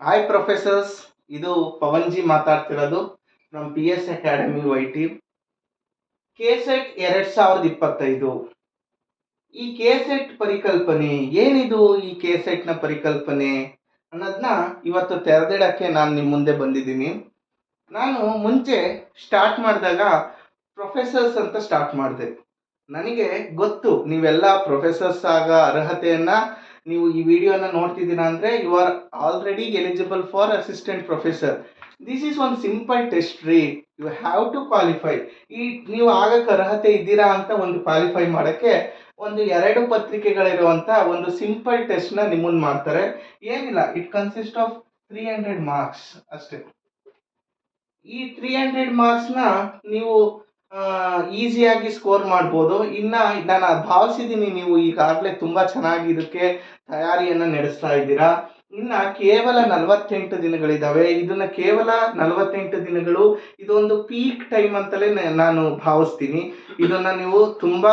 Hi professors, ಇದು ಪವನ್ ಜಿ ಮಾತಾಡ್ತಿರೋದು from P S academy YT. KSET 2025. ಈ ಕೆಸೆಟ್ ಪರಿಕಲ್ಪನೆ ಏನಿದು? ಈ ಕೆಸೆಟ್ನ ಪರಿಕಲ್ಪನೆ ಅನ್ನೋದನ್ನ ಇವತ್ತು ತೆರೆದಿಡಕ್ಕೆ ನಾನು ನಿಮ್ಮ ಮುಂದೆ ಬಂದಿದ್ದೀನಿ. ನಾನು ಮುಂಚೆ ಸ್ಟಾರ್ಟ್ ಮಾಡಿದಾಗ ಪ್ರೊಫೆಸರ್ಸ್ ಅಂತ ಸ್ಟಾರ್ಟ್ ಮಾಡಿದೆ. ನನಗೆ ಗೊತ್ತು ನೀವೆಲ್ಲ ಪ್ರೊಫೆಸರ್ಸ್ ಆಗ ಅರ್ಹತೆಯನ್ನ ನೀವು ಈ ವಿಡಿಯೋನ ನೋಡ್ತಿದ್ದೀರಾ ಅಂದರೆ you are already eligible for assistant professor. This is ಒಂದು ಸಿಂಪಲ್ ಟೆಸ್ಟ್ ರೀ. You have to qualify. ಈ ನೀವು ಆಗಕ್ಕೆ ಅರ್ಹತೆ ಇದ್ದೀರಾ ಅಂತ ಒಂದು ಕ್ವಾಲಿಫೈ ಮಾಡೋಕ್ಕೆ ಒಂದು 2 ಪತ್ರಿಕೆಗಳಿರುವಂಥ ಒಂದು ಸಿಂಪಲ್ ಟೆಸ್ಟ್ನ ನಿಮ್ಮನ್ನು ಮಾಡ್ತಾರೆ. ಏನಿಲ್ಲ, ಇಟ್ ಕನ್ಸಿಸ್ಟ್ ಆಫ್ 300 ಮಾರ್ಕ್ಸ್ ಅಷ್ಟೇ. ಈ 300 ಮಾರ್ಕ್ಸ್ನ ನೀವು ಈಸಿಯಾಗಿ ಸ್ಕೋರ್ ಮಾಡ್ಬೋದು. ಇನ್ನು ನಾನು ಭಾವಿಸಿದ್ದೀನಿ ನೀವು ಈಗಾಗಲೇ ತುಂಬ ಚೆನ್ನಾಗಿ ಇದಕ್ಕೆ ತಯಾರಿಯನ್ನು ನಡೆಸ್ತಾ ಇದ್ದೀರಾ. ಇನ್ನು ಕೇವಲ 48 ದಿನಗಳಿದ್ದಾವೆ. ಇದನ್ನು ಕೇವಲ 48 ದಿನಗಳು ಇದೊಂದು ಪೀಕ್ ಟೈಮ್ ಅಂತಲೇ ನಾನು ಭಾವಿಸ್ತೀನಿ. ಇದನ್ನು ನೀವು ತುಂಬ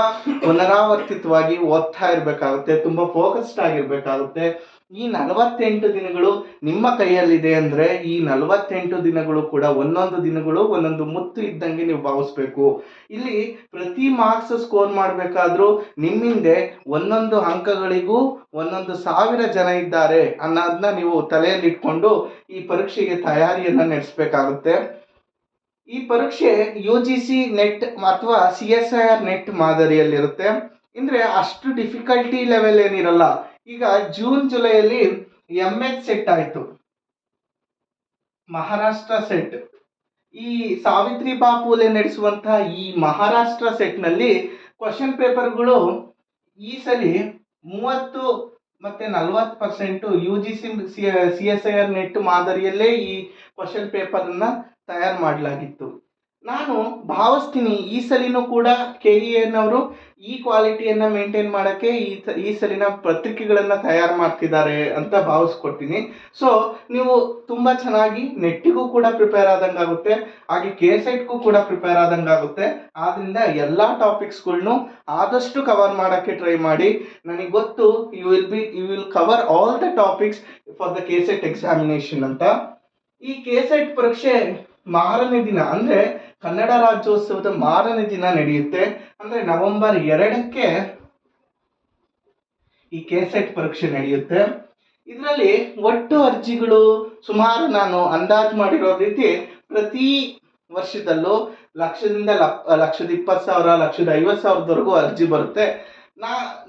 ಪುನರಾವರ್ತಿತವಾಗಿ ಓದ್ತಾ ಇರಬೇಕಾಗುತ್ತೆ, ತುಂಬ ಫೋಕಸ್ಡ್ ಆಗಿರಬೇಕಾಗುತ್ತೆ. ಈ 48 ದಿನಗಳು ನಿಮ್ಮ ಕೈಯಲ್ಲಿದೆ ಅಂದರೆ ಈ 48 ದಿನಗಳು ಕೂಡ ಒಂದೊಂದು ದಿನಗಳು ಒಂದೊಂದು ಮುತ್ತು ಇದ್ದಂಗೆ ನೀವು ಭಾವಿಸ್ಬೇಕು. ಇಲ್ಲಿ ಪ್ರತಿ ಮಾರ್ಕ್ಸ್ ಸ್ಕೋರ್ ಮಾಡಬೇಕಾದ್ರೂ ನಿಮ್ಮಿಂದೆ ಒಂದೊಂದು ಅಂಕಗಳಿಗೂ 1000 ಜನ ಇದ್ದಾರೆ ಅನ್ನೋದನ್ನ ನೀವು ತಲೆಯಲ್ಲಿ ಇಟ್ಕೊಂಡು ಈ ಪರೀಕ್ಷೆಗೆ ತಯಾರಿಯನ್ನು ನಡೆಸಬೇಕಾಗುತ್ತೆ. ಈ ಪರೀಕ್ಷೆ UGC ನೆಟ್ ಅಥವಾ CSIR ನೆಟ್ ಮಾದರಿಯಲ್ಲಿರುತ್ತೆ. ಅಂದರೆ ಅಷ್ಟು ಡಿಫಿಕಲ್ಟಿ ಲೆವೆಲ್ ಏನಿರಲ್ಲ. ಈಗ ಜೂನ್ ಜುಲೈಯಲ್ಲಿ MH ಸೆಟ್ ಆಯಿತು, ಮಹಾರಾಷ್ಟ್ರ ಸೆಟ್. ಈ ಸಾವಿತ್ರಿ ಬಾಪುಲೆ ನಡೆಸುವಂತಹ ಈ ಮಹಾರಾಷ್ಟ್ರ ಸೆಟ್ನಲ್ಲಿ ಕ್ವಶನ್ ಪೇಪರ್ಗಳು ಈ ಸಲ 30 ಮತ್ತು 40% UGC CSIR ನೆಟ್ ಮಾದರಿಯಲ್ಲೇ ಈ ಕ್ವಶನ್ ಪೇಪರನ್ನು ತಯಾರು ಮಾಡಲಾಗಿತ್ತು. ನಾನು ಭಾವಿಸ್ತೀನಿ ಈ ಸಲಿನೂ ಕೂಡ KEN ಅವರು ಈ ಕ್ವಾಲಿಟಿಯನ್ನು ಮೇಂಟೈನ್ ಮಾಡೋಕ್ಕೆ ಈ ಸಲಿನ ಪತ್ರಿಕೆಗಳನ್ನು ತಯಾರು ಮಾಡ್ತಿದ್ದಾರೆ ಅಂತ ಭಾವಿಸ್ಕೊಡ್ತೀನಿ. ಸೊ ನೀವು ತುಂಬ ಚೆನ್ನಾಗಿ ನೆಟ್ಟಿಗೂ ಕೂಡ ಪ್ರಿಪೇರ್ ಆದಂಗೆ ಆಗುತ್ತೆ, ಹಾಗೆ ಕೆಸೆಟ್ಗೂ ಕೂಡ ಪ್ರಿಪೇರ್ ಆದಂಗೆ ಆಗುತ್ತೆ. ಆದ್ದರಿಂದ ಎಲ್ಲ ಟಾಪಿಕ್ಸ್ಗಳ್ನು ಆದಷ್ಟು ಕವರ್ ಮಾಡೋಕ್ಕೆ ಟ್ರೈ ಮಾಡಿ. ನನಗೆ ಗೊತ್ತು you will cover all the topics for the KSET examination ಅಂತ. ಈ ಕೆಸೆಟ್ ಪರೀಕ್ಷೆ ಮಾರನೇ ದಿನ ಅಂದರೆ ಕನ್ನಡ ರಾಜ್ಯೋತ್ಸವದ ಮಾರನೇ ದಿನ ನಡೆಯುತ್ತೆ. ಅಂದರೆ ನವೆಂಬರ್ 2ಕ್ಕೆ ಈ ಕೆಸೆಟ್ ಪರೀಕ್ಷೆ ನಡೆಯುತ್ತೆ. ಇದರಲ್ಲಿ ಒಟ್ಟು ಅರ್ಜಿಗಳು ಸುಮಾರು ನಾನು ಅಂದಾಜು ಮಾಡಿರೋ ರೀತಿ ಪ್ರತಿ ವರ್ಷದಲ್ಲೂ 1,20,000 1,50,000 ಅರ್ಜಿ ಬರುತ್ತೆ.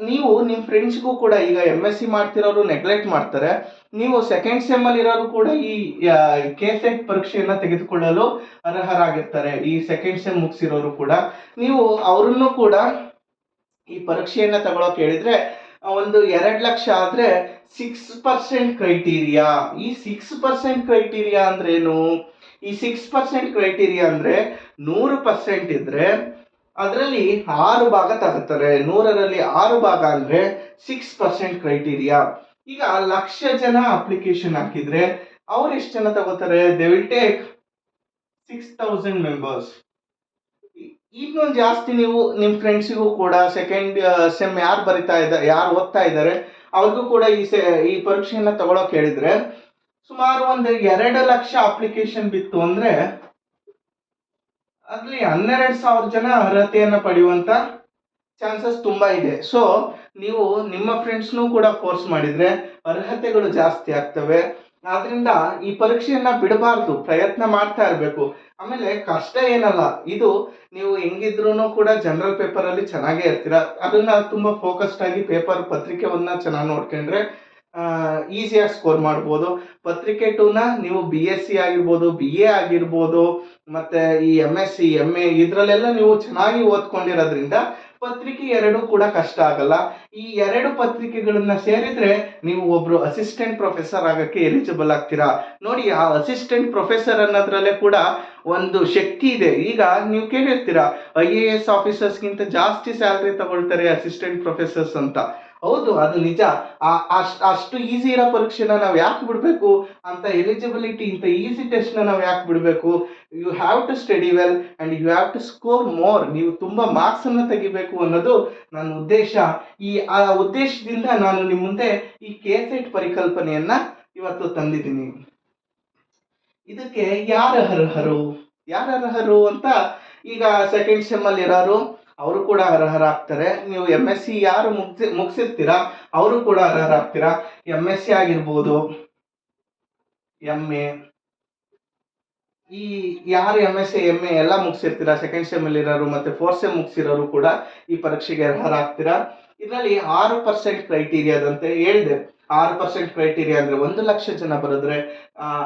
ನೀವು ನಿಮ್ಮ ಫ್ರೆಂಡ್ಸ್ಗೂ ಕೂಡ ಈಗ MSc ಮಾಡ್ತಿರೋರು ನೆಗ್ಲೆಕ್ಟ್ ಮಾಡ್ತಾರೆ. ನೀವು ಸೆಕೆಂಡ್ ಸೆಮ್ಮಲ್ಲಿ ಇರೋರು ಕೂಡ ಈ ಕೆಸೆಟ್ ಪರೀಕ್ಷೆಯನ್ನು ತೆಗೆದುಕೊಳ್ಳಲು ಅರ್ಹರಾಗಿರ್ತಾರೆ. ಈ ಸೆಕೆಂಡ್ ಸೆಮ್ ಮುಗಿಸಿರೋರು ಕೂಡ ನೀವು ಅವರನ್ನು ಕೂಡ ಈ ಪರೀಕ್ಷೆಯನ್ನು ತಗೊಳ್ಳೋಕೆ ಹೇಳಿದರೆ ಒಂದು 2 ಲಕ್ಷ ಆದರೆ 6% ಕ್ರೈಟೀರಿಯಾ. ಈ 6% ಕ್ರೈಟೀರಿಯಾ ಅಂದ್ರೇನು? ಈ 6% ಕ್ರೈಟೀರಿಯಾ ಅಂದರೆ 100% ಇದ್ದರೆ ಅದರಲ್ಲಿ 6 ಭಾಗ ತಗೋತಾರೆ. 100ರಲ್ಲಿ 6 ಭಾಗ ಅಂದರೆ 6% ಕ್ರೈಟೀರಿಯಾ. ಈಗ 1,00,000 ಜನ ಅಪ್ಲಿಕೇಶನ್ ಹಾಕಿದರೆ ಅವ್ರು ಎಷ್ಟು ಜನ ತಗೋತಾರೆ? They will take 6,000 members. ಇನ್ನೊಂದು ಜಾಸ್ತಿ ನೀವು ನಿಮ್ಮ ಫ್ರೆಂಡ್ಸಿಗೂ ಕೂಡ ಸೆಕೆಂಡ್ ಸೆಮ್ ಯಾರು ಓದ್ತಾ ಇದ್ದಾರೆ ಅವ್ರಿಗೂ ಕೂಡ ಈ ಪರೀಕ್ಷೆಯನ್ನು ತಗೊಳ್ಳೋಕೆ ಹೇಳಿದರೆ ಸುಮಾರು ಒಂದು 2 ಲಕ್ಷ ಅಪ್ಲಿಕೇಶನ್ ಬಿತ್ತು ಅಂದರೆ ಅಲ್ಲಿ 12,000 ಜನ ಅರ್ಹತೆಯನ್ನು ಪಡೆಯುವಂಥ ಚಾನ್ಸಸ್ ತುಂಬ ಇದೆ. ಸೊ ನೀವು ನಿಮ್ಮ ಫ್ರೆಂಡ್ಸ್ನೂ ಕೂಡ ಫೋರ್ಸ್ ಮಾಡಿದರೆ ಅರ್ಹತೆಗಳು ಜಾಸ್ತಿ ಆಗ್ತವೆ. ಆದ್ದರಿಂದ ಈ ಪರೀಕ್ಷೆಯನ್ನು ಬಿಡಬಾರ್ದು, ಪ್ರಯತ್ನ ಮಾಡ್ತಾ ಇರಬೇಕು. ಆಮೇಲೆ ಕಷ್ಟ ಏನಲ್ಲ, ಇದು ನೀವು ಹೆಂಗಿದ್ರೂ ಕೂಡ ಜನರಲ್ ಪೇಪರಲ್ಲಿ ಚೆನ್ನಾಗೇ ಇರ್ತೀರ. ಅದನ್ನು ತುಂಬ ಫೋಕಸ್ಡ್ ಆಗಿ ಪತ್ರಿಕೆಯನ್ನು ಚೆನ್ನಾಗಿ ನೋಡ್ಕೊಂಡ್ರೆ ಈಸಿಯಾಗಿ ಸ್ಕೋರ್ ಮಾಡ್ಬೋದು. ಪತ್ರಿಕೆ 2ನ ನೀವು BSc ಆಗಿರ್ಬೋದು, BA ಆಗಿರ್ಬೋದು, ಮತ್ತು ಈ MSc MA ಇದರಲ್ಲೆಲ್ಲ ನೀವು ಚೆನ್ನಾಗಿ ಓದ್ಕೊಂಡಿರೋದ್ರಿಂದ ಪತ್ರಿಕೆ 2 ಕೂಡ ಕಷ್ಟ ಆಗಲ್ಲ. ಈ 2 ಪತ್ರಿಕೆಗಳನ್ನು ಸೇರಿದರೆ ನೀವು ಒಬ್ಬರು ಅಸಿಸ್ಟೆಂಟ್ ಪ್ರೊಫೆಸರ್ ಆಗೋಕ್ಕೆ ಎಲಿಜಿಬಲ್ ಆಗ್ತೀರಾ. ನೋಡಿ, ಆ ಅಸಿಸ್ಟೆಂಟ್ ಪ್ರೊಫೆಸರ್ ಅನ್ನೋದ್ರಲ್ಲೇ ಕೂಡ ಒಂದು ಶಕ್ತಿ ಇದೆ. ಈಗ ನೀವು ಕೇಳಿರ್ತೀರಾ IAS ಆಫೀಸರ್ಸ್ಗಿಂತ ಜಾಸ್ತಿ ಸ್ಯಾಲ್ರಿ ತಗೊಳ್ತಾರೆ ಅಸಿಸ್ಟೆಂಟ್ ಪ್ರೊಫೆಸರ್ಸ್ ಅಂತ. ಹೌದು, ಅದು ನಿಜ. ಅಷ್ಟು ಈಸಿ ಇರೋ ಪರೀಕ್ಷೆನ ನಾವು ಯಾಕೆ ಬಿಡಬೇಕು ಅಂತ, ಎಲಿಜಿಬಿಲಿಟಿ ಇಂಥ ಈಸಿ ಟೆಸ್ಟ್ನ ನಾವು ಯಾಕೆ ಬಿಡಬೇಕು? You have to study well and you have to score more. ನೀವು ತುಂಬ ಮಾರ್ಕ್ಸನ್ನು ತೆಗಿಬೇಕು ಅನ್ನೋದು ನನ್ನ ಉದ್ದೇಶ. ಆ ಉದ್ದೇಶದಿಂದ ನಾನು ನಿಮ್ಮ ಮುಂದೆ ಈ ಕೆಸೆಟ್ ಪರಿಕಲ್ಪನೆಯನ್ನು ಇವತ್ತು ತಂದಿದ್ದೀನಿ. ಇದಕ್ಕೆ ಯಾರು ಅರ್ಹರು ಅಂತ ಈಗ ಸೆಕೆಂಡ್ ಸೆಮ್ ಅಲ್ಲಿ ಇರೋರು ಅವರು ಕೂಡ ಅರ್ಹರಾಗ್ತಾರೆ. ನೀವು MSc ಯಾರು ಮುಗಿಸಿರ್ತೀರಾ ಅವರು ಕೂಡ ಅರ್ಹರಾಗ್ತೀರಾ. MSc ಆಗಿರ್ಬೋದು, MA, ಈ ಯಾರು MSc MA ಎಲ್ಲ ಮುಗಿಸಿರ್ತೀರಾ ಸೆಕೆಂಡ್ ಸೆಮ್ ಅಲ್ಲಿ ಇರೋರು ಮತ್ತೆ ಫೋರ್ತ್ ಸೆಮ್ ಮುಗಿಸಿರೋರು ಕೂಡ ಈ ಪರೀಕ್ಷೆಗೆ ಅರ್ಹರಾಗ್ತೀರಾ. ಇದರಲ್ಲಿ 6% ಕ್ರೈಟೀರಿಯಾದಂತೆ ಹೇಳಿದೆ. 6% ಕ್ರೈಟೀರಿಯಾ ಅಂದ್ರೆ 1,00,000 ಜನ ಬರೆದ್ರೆ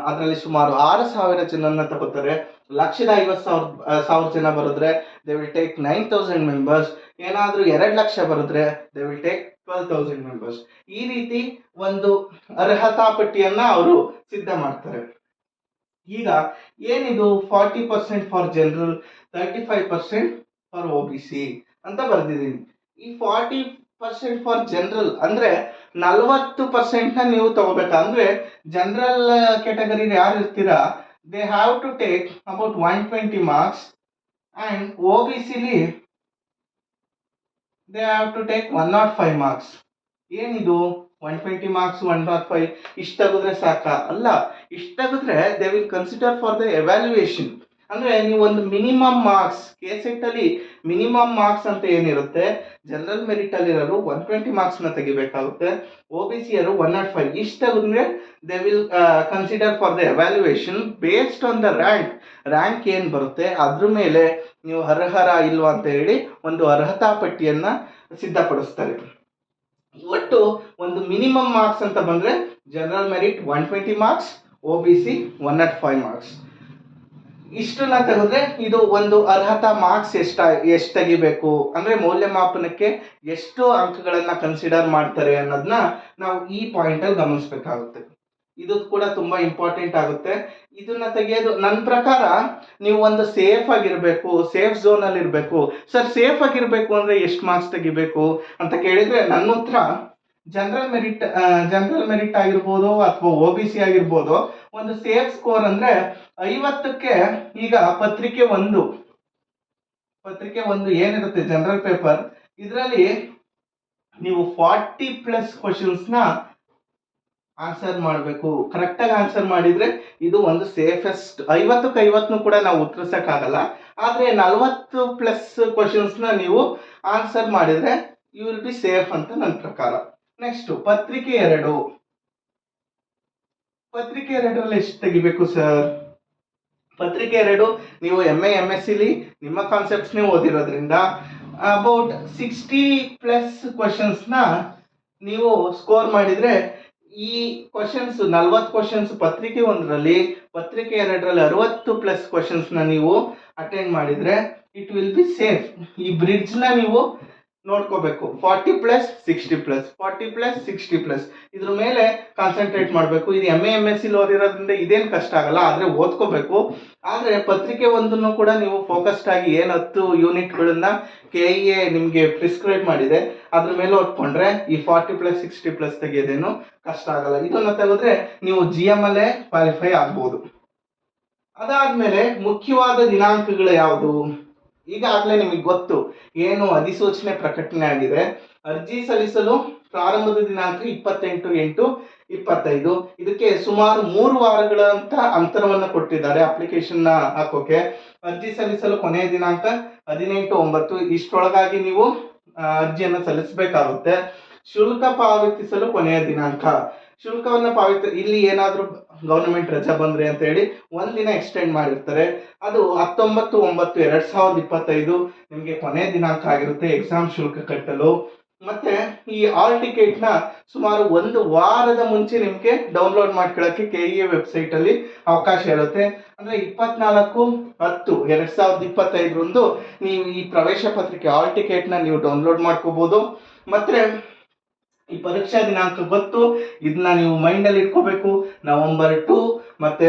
ಅದರಲ್ಲಿ ಸುಮಾರು 6,000 ಜನನ್ನ ತಗೋತಾರೆ. 1,50,000 ಜನ ಬರೆದ್ರೆ ದೇ ವಿಲ್ ಟೇಕ್ 9,000 ಮೆಂಬರ್ಸ್. ಏನಾದ್ರೂ 2,00,000 ಬರೆದ್ರೆ ದೇ ವಿಲ್ ಟೇಕ್ 12,000 ಮೆಂಬರ್ಸ್. ಈ ರೀತಿ ಒಂದು ಅರ್ಹತಾ ಪಟ್ಟಿಯನ್ನ ಅವರು ಸಿದ್ಧ ಮಾಡ್ತಾರೆ. ಈಗ ಏನಿದು 40% ಫಾರ್ ಜನರಲ್, 35% ಫಾರ್ OBC ಅಂತ ಬರ್ದಿದ್ದೀನಿ. ಈ 40% ಫಾರ್ ಜನರಲ್ ಅಂದ್ರೆ 40% ನೀವು ತಗೋಬೇಕಂದ್ರೆ ಜನರಲ್ ಕ್ಯಾಟಗರಿ ಯಾರು ಇರ್ತೀರಾ they have to take about 120 marks and OBCಲಿ they have to take 105 marks. ಏನಿದು 120 ಮಾರ್ಕ್ಸ್ 105 ಇಷ್ಟು ತೆಗೆದ್ರೆ ಸಾಕ? ಅಲ್ಲ, ಇಷ್ಟು ತೆಗೆದ್ರೆ they will consider for the evaluation. ಅಂದ್ರೆ ನೀವು ಒಂದು ಮಿನಿಮಮ್ ಮಾರ್ಕ್ಸ್ KCET ಅಲ್ಲಿ ಮಿನಿಮಮ್ ಮಾರ್ಕ್ಸ್ ಅಂತ ಏನಿರುತ್ತೆ, ಜನರಲ್ ಮೆರಿಟ್ ಅಲ್ಲಿ ಇರೋರು 120 ಮಾರ್ಕ್ಸ್ ನ ತೆಗಿಬೇಕಾಗುತ್ತೆ, OBC ಯರು 105. ಇಷ್ಟು ತೆಗೆದ್ರೆ they will consider for the evaluation based on the rank ಏನ್ ಬರುತ್ತೆ ಅದ್ರ ಮೇಲೆ ನೀವು ಅರ್ಹರ ಇಲ್ವಾ ಅಂತ ಹೇಳಿ ಒಂದು ಅರ್ಹತಾ ಪಟ್ಟಿಯನ್ನ ಸಿದ್ಧಪಡಿಸ್ತಾರೆ. ಒಟ್ಟು ಒಂದು ಮಿನಿಮಮ್ ಮಾರ್ಕ್ಸ್ ಅಂತ ಬಂದ್ರೆ general merit 120 marks, OBC 105 marks. ಇಷ್ಟನ್ನ ತೆಗೆದ್ರೆ ಇದು ಒಂದು ಅರ್ಹತಾ ಮಾರ್ಕ್ಸ್ ಎಷ್ಟು ತೆಗಿಬೇಕು ಅಂದ್ರೆ ಮೌಲ್ಯಮಾಪನಕ್ಕೆ ಎಷ್ಟು ಅಂಕಗಳನ್ನ ಕನ್ಸಿಡರ್ ಮಾಡ್ತಾರೆ ಅನ್ನೋದನ್ನ ನಾವು ಈ ಪಾಯಿಂಟ್ ಅಲ್ಲಿ ಗಮನಿಸಬೇಕಾಗುತ್ತೆ. ಇದು ಕೂಡ ತುಂಬಾ ಇಂಪಾರ್ಟೆಂಟ್ ಆಗುತ್ತೆ. ಇದನ್ನ ತೆಗೆಯೋದು ನನ್ನ ಪ್ರಕಾರ ನೀವು ಒಂದು ಸೇಫ್ ಆಗಿರ್ಬೇಕು, ಸೇಫ್ ಝೋನ್ ಅಲ್ಲಿ ಇರಬೇಕು. ಸರ್ ಸೇಫ್ ಆಗಿರ್ಬೇಕು ಅಂದ್ರೆ ಎಷ್ಟು ಮಾರ್ಕ್ಸ್ ತೆಗಿಬೇಕು ಅಂತ ಕೇಳಿದ್ರೆ ನನ್ನ ಉತ್ತರ ಜನರಲ್ ಮೆರಿಟ್ ಆಗಿರ್ಬೋದು ಅಥವಾ OBC ಆಗಿರ್ಬೋದು, ಒಂದು ಸೇಫ್ ಸ್ಕೋರ್ ಅಂದ್ರೆ 50ಕ್ಕೆ ಈಗ ಪತ್ರಿಕೆ ಒಂದು ಏನಿರುತ್ತೆ ಜನರಲ್ ಪೇಪರ್, ಇದರಲ್ಲಿ ನೀವು 40+ ಕ್ವಶನ್ಸ್ ನ ಆನ್ಸರ್ ಮಾಡಬೇಕು. ಕರೆಕ್ಟ್ ಆಗಿ ಆನ್ಸರ್ ಮಾಡಿದ್ರೆ ಇದು ಒಂದು ಸೇಫೆಸ್ಟ್. 50ಕ್ಕೆ 50 ಕೂಡ ನಾವು ಉತ್ತರಿಸಕ್ಕಾಗಲ್ಲ, ಆದ್ರೆ 40+ ಕ್ವಶನ್ಸ್ ನ ನೀವು ಆನ್ಸರ್ ಮಾಡಿದ್ರೆ ಯು ವಿಲ್ ಬಿ ಸೇಫ್ ಅಂತ ನನ್ನ ಪ್ರಕಾರ. ನೆಕ್ಸ್ಟ್ ಪತ್ರಿಕೆ 2ರಲ್ಲಿ ಎಷ್ಟು ತೆಗಿಬೇಕು ಸರ್? ಪತ್ರಿಕೆ 2 ನೀವು MA MSc ನಿಮ್ಮ ಕಾನ್ಸೆಪ್ಟ್ಸ್ ನೀವು ಓದಿರೋದ್ರಿಂದ ಅಬೌಟ್ 60+ ಕ್ವಶನ್ಸ್ ನ ನೀವು ಸ್ಕೋರ್ ಮಾಡಿದ್ರೆ, ಈ ಕ್ವಶನ್ಸ್ 40 ಕ್ವಶನ್ಸ್ ಪತ್ರಿಕೆ 1ರಲ್ಲಿ, ಪತ್ರಿಕೆ 2ರಲ್ಲಿ 60+ ಕ್ವಶನ್ಸ್ ನ ನೀವು ಅಟೆಂಡ್ ಮಾಡಿದ್ರೆ ಇಟ್ ವಿಲ್ ಬಿ ಸೇಫ್. ಈ ಬ್ರಿಡ್ಜ್ ನ ನೀವು ನೋಡ್ಕೋಬೇಕು. 40+60+, ಇದ್ರ ಮೇಲೆ ಕಾನ್ಸಂಟ್ರೇಟ್ ಮಾಡಬೇಕು. ಇದು MA MSc ಓದಿರೋದ್ರಿಂದ ಇದೇನು ಕಷ್ಟ ಆಗಲ್ಲ, ಆದ್ರೆ ಓದ್ಕೋಬೇಕು. ಆದ್ರೆ ಪತ್ರಿಕೆ 1 ಕೂಡ ನೀವು ಫೋಕಸ್ಡ್ ಆಗಿ ಏನು 10 ಯೂನಿಟ್ಗಳನ್ನ KEA ನಿಮ್ಗೆ ಪ್ರಿಸ್ಕ್ರೈಬ್ ಮಾಡಿದೆ ಅದ್ರ ಮೇಲೆ ಓದ್ಕೊಂಡ್ರೆ ಈ 40+60+ ತೆಗೆಯೋದೇನು ಕಷ್ಟ ಆಗಲ್ಲ. ಇದನ್ನ ತೆಗೆದ್ರೆ ನೀವು GM ಅಲ್ಲೇ ಕ್ವಾಲಿಫೈ ಆಗ್ಬೋದು. ಅದಾದ್ಮೇಲೆ ಮುಖ್ಯವಾದ ದಿನಾಂಕಗಳು ಯಾವುದು? ಈಗಾಗಲೇ ನಿಮಗೆ ಗೊತ್ತು, ಏನು ಅಧಿಸೂಚನೆ ಪ್ರಕಟಣೆ ಆಗಿದೆ. ಅರ್ಜಿ ಸಲ್ಲಿಸಲು ಪ್ರಾರಂಭದ ದಿನಾಂಕ 28/8/25. ಇದಕ್ಕೆ ಸುಮಾರು 3 ವಾರಗಳಂತ ಅಂತರವನ್ನು ಕೊಟ್ಟಿದ್ದಾರೆ ಅಪ್ಲಿಕೇಶನ್ ಹಾಕೋಕೆ. ಅರ್ಜಿ ಸಲ್ಲಿಸಲು ಕೊನೆಯ ದಿನಾಂಕ 18/9. ಇಷ್ಟರೊಳಗಾಗಿ ನೀವು ಅರ್ಜಿಯನ್ನು ಸಲ್ಲಿಸಬೇಕಾಗುತ್ತೆ. ಶುಲ್ಕ ಪಾವತಿಸಲು ಕೊನೆಯ ದಿನಾಂಕ. ಶುಲ್ಕವನ್ನ ಇಲ್ಲಿ ಏನಾದ್ರೂ ಗವರ್ನಮೆಂಟ್ ರಜಾ ಬಂದ್ರೆ ಅಂತ ಹೇಳಿ ಒಂದಿನ ಎಕ್ಸ್ಟೆಂಡ್ ಮಾಡಿರ್ತಾರೆ. ಅದು 19/9/2025 ನಿಮಗೆ ಕೊನೆಯ ದಿನಾಂಕ ಆಗಿರುತ್ತೆ ಎಕ್ಸಾಮ್ ಶುಲ್ಕ ಕಟ್ಟಲು. ಮತ್ತೆ ಈ ಆಲ್ ಟಿಕೆಟ್ ನ ಸುಮಾರು 1 ವಾರದ ಮುಂಚೆ ನಿಮ್ಗೆ ಡೌನ್ಲೋಡ್ ಮಾಡ್ಕೊಳ್ಳಕ್ಕೆ KEA ವೆಬ್ಸೈಟ್ ಅಲ್ಲಿ ಅವಕಾಶ ಇರುತ್ತೆ. ಅಂದ್ರೆ 24/10/2025 ನೀವು ಈ ಪ್ರವೇಶ ಪತ್ರಿಕೆ ಆಲ್ ಟಿಕೆಟ್ ನ ನೀವು ಡೌನ್ಲೋಡ್ ಮಾಡ್ಕೋಬಹುದು. ಮತ್ತೆ ಈ ಪರೀಕ್ಷಾ ದಿನಾಂಕ ಗೊತ್ತು, ಇದನ್ನ ನೀವು ಮೈಂಡ್ ಅಲ್ಲಿ ಇಟ್ಕೋಬೇಕು. November 2. ಮತ್ತೆ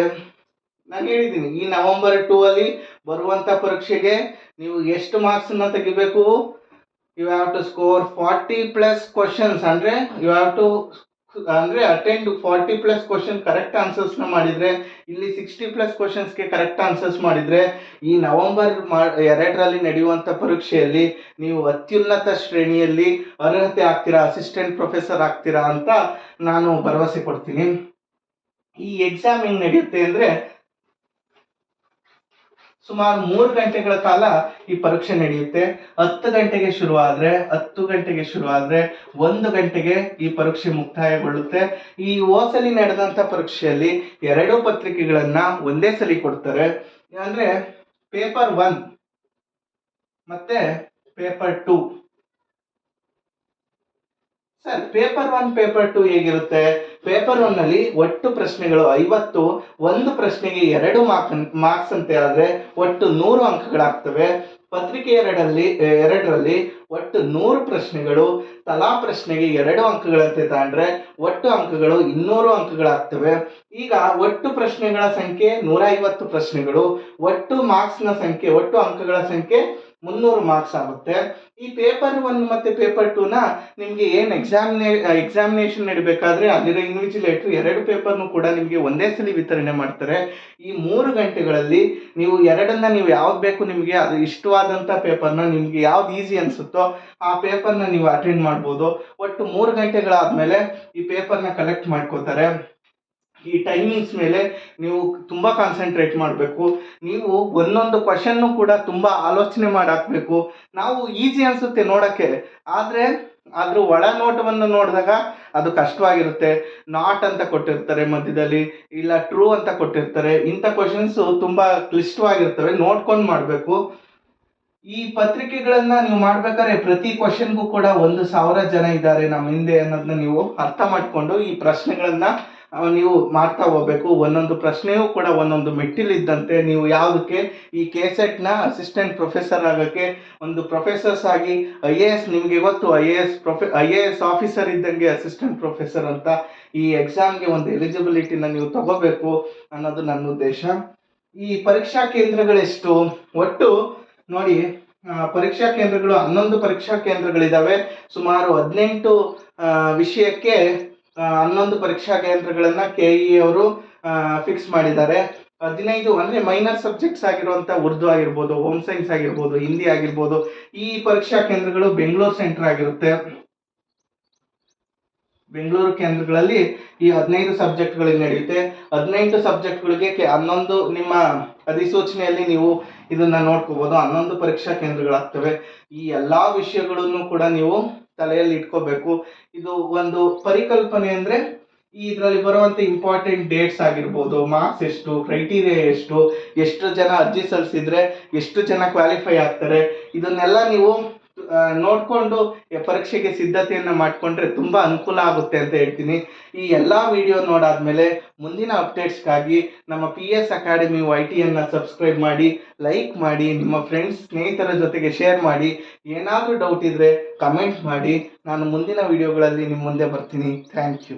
ನಾನು ಹೇಳಿದ್ದೀನಿ, ಈ November 2 ಅಲ್ಲಿ ಬರುವಂತ ಪರೀಕ್ಷೆಗೆ ನೀವು ಎಷ್ಟು ಮಾರ್ಕ್ಸ್ ಅನ್ನ ತೆಗಿಬೇಕು? You have to score 40+ questions. You have to attend 40+ question correct answers ನ ಮಾಡಿದ್ರೆ, ಇಲ್ಲಿ 60+ ಕ್ವಶನ್ಸ್ಗೆ ಕರೆಕ್ಟ್ ಆನ್ಸರ್ಸ್ ಮಾಡಿದ್ರೆ ಈ November 2ರಲ್ಲಿ ನಡೆಯುವಂತ ಪರೀಕ್ಷೆಯಲ್ಲಿ ನೀವು ಅತ್ಯುನ್ನತ ಶ್ರೇಣಿಯಲ್ಲಿ ಅರ್ಹತೆ ಆಗ್ತೀರಾ, ಅಸಿಸ್ಟೆಂಟ್ ಪ್ರೊಫೆಸರ್ ಆಗ್ತೀರಾ ಅಂತ ನಾನು ಭರವಸೆ ಕೊಡ್ತೀನಿ. ಈ ಎಕ್ಸಾಮ್ ಹೆಂಗ್ ನಡೆಯುತ್ತೆ ಅಂದ್ರೆ ಸುಮಾರು 3 ಗಂಟೆಗಳ ಕಾಲ ಈ ಪರೀಕ್ಷೆ ನಡೆಯುತ್ತೆ. 10 ಗಂಟೆಗೆ ಶುರು ಆದ್ರೆ 1 ಗಂಟೆಗೆ ಈ ಪರೀಕ್ಷೆ ಮುಕ್ತಾಯಗೊಳ್ಳುತ್ತೆ. ಈ ಹೋಸಲಿ ನಡೆದಂತ ಪರೀಕ್ಷೆಯಲ್ಲಿ 2 ಪತ್ರಿಕೆಗಳನ್ನ ಒಂದೇ ಸಲಿ ಕೊಡ್ತಾರೆ. ಅಂದ್ರೆ ಪೇಪರ್ 1 ಮತ್ತೆ ಪೇಪರ್ 2. ಸರ್, ಪೇಪರ್ 1 ಪೇಪರ್ 2 ಹೇಗಿರುತ್ತೆ? ಪೇಪರ್ 1 ನಲ್ಲಿ ಒಟ್ಟು ಪ್ರಶ್ನೆಗಳು 50, ಒಂದು ಪ್ರಶ್ನೆಗೆ 2 ಮಾರ್ಕ್ಸ್ ಅಂತೆ ಆದ್ರೆ ಒಟ್ಟು 100 ಅಂಕಗಳಾಗ್ತವೆ. ಪತ್ರಿಕೆ ಎರಡರಲ್ಲಿ ಒಟ್ಟು 100 ಪ್ರಶ್ನೆಗಳು, ತಲಾ ಪ್ರಶ್ನೆಗೆ 2 ಅಂಕಗಳಂತೆ ತಗೊಂಡ್ರೆ ಒಟ್ಟು ಅಂಕಗಳು 200 ಅಂಕಗಳಾಗ್ತವೆ. ಈಗ ಒಟ್ಟು ಪ್ರಶ್ನೆಗಳ ಸಂಖ್ಯೆ 150 ಪ್ರಶ್ನೆಗಳು, ಒಟ್ಟು ಅಂಕಗಳ ಸಂಖ್ಯೆ 300 ಮಾರ್ಕ್ಸ್ ಆಗುತ್ತೆ. ಈ ಪೇಪರ್ 1 ಮತ್ತೆ ಪೇಪರ್ 2 ನ ನಿಮ್ಗೆ ಏನ್ ಎಕ್ಸಾಮಿನೇಷನ್ ನಡಿಬೇಕಾದ್ರೆ ಅಲ್ಲಿರೋ ಇನ್ವಿಜಿಲೇಟರ್ 2 ಪೇಪರ್ನು ಕೂಡ ನಿಮ್ಗೆ ಒಂದೇ ಸಲ ವಿತರಣೆ ಮಾಡ್ತಾರೆ. ಈ 3 ಗಂಟೆಗಳಲ್ಲಿ ನೀವು ಯಾವ್ದು ಬೇಕು ನಿಮ್ಗೆ ಅದು ಇಷ್ಟವಾದಂತ ಪೇಪರ್ನ, ನಿಮ್ಗೆ ಯಾವ್ದು ಈಸಿ ಅನ್ಸುತ್ತೋ ಆ ಪೇಪರ್ನ ನೀವು ಅಟೆಂಡ್ ಮಾಡ್ಬೋದು. ಒಟ್ಟು 3 ಗಂಟೆಗಳಾದ್ಮೇಲೆ ಈ ಪೇಪರ್ನ ಕಲೆಕ್ಟ್ ಮಾಡ್ಕೋತಾರೆ. ಈ ಟೈಮಿಂಗ್ಸ್ ಮೇಲೆ ನೀವು ತುಂಬಾ ಕಾನ್ಸಂಟ್ರೇಟ್ ಮಾಡಬೇಕು. ನೀವು ಒಂದೊಂದು ಕ್ವಶನ್ ಕೂಡ ತುಂಬಾ ಆಲೋಚನೆ ಮಾಡಿ ಹಾಕ್ಬೇಕು. ನಾವು ಈಸಿ ಅನ್ಸುತ್ತೆ ನೋಡಕ್ಕೆ, ಆದ್ರೆ ಅದ್ರ ಒಳ ನೋಟವನ್ನು ನೋಡಿದಾಗ ಅದು ಕಷ್ಟವಾಗಿರುತ್ತೆ. ನಾಟ್ ಅಂತ ಕೊಟ್ಟಿರ್ತಾರೆ ಮಧ್ಯದಲ್ಲಿ, ಇಲ್ಲ ಟ್ರೂ ಅಂತ ಕೊಟ್ಟಿರ್ತಾರೆ. ಇಂಥ ಕ್ವಶನ್ಸ್ ತುಂಬಾ ಕ್ಲಿಷ್ಟವಾಗಿರ್ತವೆ, ನೋಡ್ಕೊಂಡು ಮಾಡಬೇಕು. ಈ ಪತ್ರಿಕೆಗಳನ್ನ ನೀವು ಮಾಡ್ಬೇಕಾದ್ರೆ ಪ್ರತಿ ಕ್ವಶನ್ಗೂ ಕೂಡ 1,000 ಜನ ಇದ್ದಾರೆ ನಮ್ಮ ಹಿಂದೆ ಅನ್ನೋದನ್ನ ನೀವು ಅರ್ಥ ಮಾಡ್ಕೊಂಡು ಈ ಪ್ರಶ್ನೆಗಳನ್ನ ನೀವು ಮಾಡ್ತಾ ಹೋಗ್ಬೇಕು. ಒಂದೊಂದು ಪ್ರಶ್ನೆಯೂ ಕೂಡ ಒಂದೊಂದು ಮೆಟ್ಟಿಲಿದ್ದಂತೆ. ನೀವು ಯಾವುದಕ್ಕೆ ಈ KSET ನ ಅಸಿಸ್ಟೆಂಟ್ ಪ್ರೊಫೆಸರ್ ಆಗೋಕ್ಕೆ, ಒಂದು ಪ್ರೊಫೆಸರ್ಸ್ ಆಗಿ IAS, ನಿಮಗೆ ಗೊತ್ತು IAS ಆಫೀಸರ್ ಇದ್ದಂಗೆ ಅಸಿಸ್ಟೆಂಟ್ ಪ್ರೊಫೆಸರ್ ಅಂತ, ಈ ಎಕ್ಸಾಮ್ಗೆ ಒಂದು ಎಲಿಜಿಬಿಲಿಟಿನ ನೀವು ತಗೋಬೇಕು ಅನ್ನೋದು ನನ್ನ ಉದ್ದೇಶ. ಈ ಪರೀಕ್ಷಾ ಕೇಂದ್ರಗಳೆಷ್ಟು? ಒಟ್ಟು ನೋಡಿ, ಪರೀಕ್ಷಾ ಕೇಂದ್ರಗಳು 11 ಪರೀಕ್ಷಾ ಕೇಂದ್ರಗಳಿದಾವೆ. ಸುಮಾರು 18 ವಿಷಯಕ್ಕೆ 11 ಪರೀಕ್ಷಾ ಕೇಂದ್ರಗಳನ್ನ KE ಅವರು ಫಿಕ್ಸ್ ಮಾಡಿದ್ದಾರೆ. 15 ಅಂದ್ರೆ ಮೈನರ್ ಸಬ್ಜೆಕ್ಟ್ಸ್ ಆಗಿರುವಂತ ಉರ್ದು ಆಗಿರ್ಬೋದು, ಹೋಮ್ ಸೈನ್ಸ್ ಆಗಿರ್ಬೋದು, ಹಿಂದಿ ಆಗಿರ್ಬೋದು, ಈ ಪರೀಕ್ಷಾ ಕೇಂದ್ರಗಳು ಬೆಂಗಳೂರು ಸೆಂಟರ್ ಆಗಿರುತ್ತೆ. ಬೆಂಗಳೂರು ಕೇಂದ್ರಗಳಲ್ಲಿ ಈ 15 ಸಬ್ಜೆಕ್ಟ್ಗಳು ನಡೆಯುತ್ತೆ. 18 ಸಬ್ಜೆಕ್ಟ್ಗಳಿಗೆ 11 ನಿಮ್ಮ ಅಧಿಸೂಚನೆಯಲ್ಲಿ ನೀವು ಇದನ್ನ ನೋಡ್ಕೋಬಹುದು. 11 ಪರೀಕ್ಷಾ ಕೇಂದ್ರಗಳಾಗ್ತವೆ. ಈ ಎಲ್ಲಾ ವಿಷಯಗಳನ್ನು ಕೂಡ ನೀವು ತಲೆಯಲ್ಲಿ ಇಟ್ಕೋಬೇಕು. ಇದು ಒಂದು ಪರಿಕಲ್ಪನೆ. ಅಂದ್ರೆ ಇದರಲ್ಲಿ ಬರುವಂತ ಇಂಪಾರ್ಟೆಂಟ್ ಡೇಟ್ಸ್ ಆಗಿರ್ಬೋದು, ಮಾರ್ಕ್ಸ್ ಎಷ್ಟು, ಕ್ರೈಟೀರಿಯಾ ಎಷ್ಟು ಜನ ಅರ್ಜಿ ಸಲ್ಲಿಸಿದ್ರೆ ಎಷ್ಟು ಜನ ಕ್ವಾಲಿಫೈ ಆಗ್ತಾರೆ, ಇದನ್ನೆಲ್ಲ ನೀವು ನೋಡ್ಕೊಂಡು ಪರೀಕ್ಷೆಗೆ ಸಿದ್ಧತೆಯನ್ನ ಮಾಡ್ಕೊಂಡ್ರೆ ತುಂಬಾ ಅನುಕೂಲ ಆಗುತ್ತೆ ಅಂತ ಹೇಳ್ತೀನಿ. ಈ ಎಲ್ಲಾ ವಿಡಿಯೋ ನೋಡಾದ್ಮೇಲೆ ಮುಂದಿನ ಅಪ್ಡೇಟ್ಸ್ಗಾಗಿ ನಮ್ಮ PS ಅಕಾಡೆಮಿ YT ಸಬ್ಸ್ಕ್ರೈಬ್ ಮಾಡಿ, ಲೈಕ್ ಮಾಡಿ, ನಿಮ್ಮ ಫ್ರೆಂಡ್ಸ್ ಸ್ನೇಹಿತರ ಜೊತೆಗೆ ಶೇರ್ ಮಾಡಿ. ಏನಾದರೂ ಡೌಟ್ ಇದ್ರೆ ಕಮೆಂಟ್ ಮಾಡಿ. ನಾನು ಮುಂದಿನ ವಿಡಿಯೋಗಳಲ್ಲಿ ನಿಮ್ಮ ಮುಂದೆ ಬರ್ತೀನಿ. Thank you.